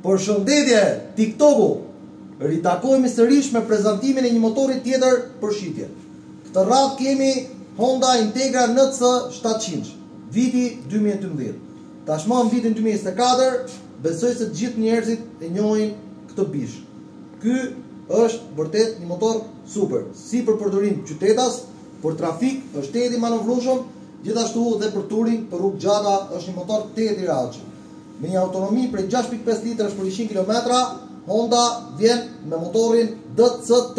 Por shëndetje TikToku, ritakojmë sërish me prezantimin e një motori tjetër për shitje. Këtë radhë kemi Honda Integra NC 700, viti 2012. Tashmë në vitin 2024, besoj se gjithë njerëzit e njohin këtë bish. Ky është vërtet një motor super, si për përdorim qytetas, për trafik është tetë i manovrueshëm, gjithashtu dhe për touring, për rrugë gjata është një motor tetë i rahatshëm. Me një autonomi prej 6.5 litrash për 100 km, Honda vjen me motorin DCT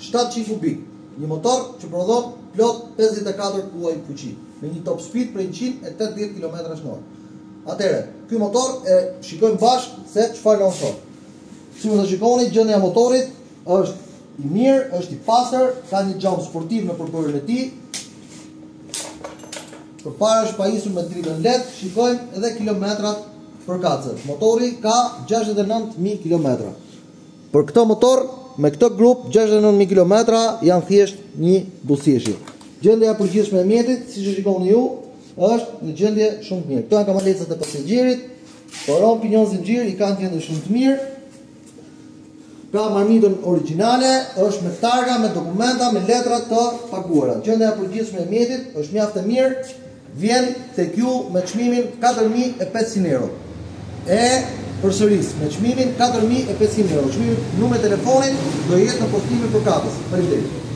700 kubik, një motor që prodhon plot 54 kuaj fuqi, me një top speed prej 180 km/h. Atëherë, ky motor e shikojmë bashkë se çfarë lën sot. Si mund të shikoni, gjendja e motorit është i mirë, është i pastër, ka një xham sportiv në përbërjen e tij. Përpara është pajisur me dritën LED, shikojmë edhe kilometrat për kacët. Motori ka 69.000 km. Për këtë motor, me këtë grup 69.000 km janë thjesht një buzëqeshje. Gjendja e përgjithshme e mjetit, siç e shikoni ju, është në gjendje shumë të mirë. Këto janë kamalecat e pasagjerit, poron pinjon zinxhir i kanë gjendje shumë të mirë. Ka marmitën origjinale, është me targa, me dokumenta, me letra të paguara. Gjendja e përgjithshme e mjetit është mjaft e mirë, vjen tek ju me çmimin 4.500 euro. E përsëris me çmimin 4.500 euro. Çmimi numri telefonit do jetë në postimin për katës. Faleminderit.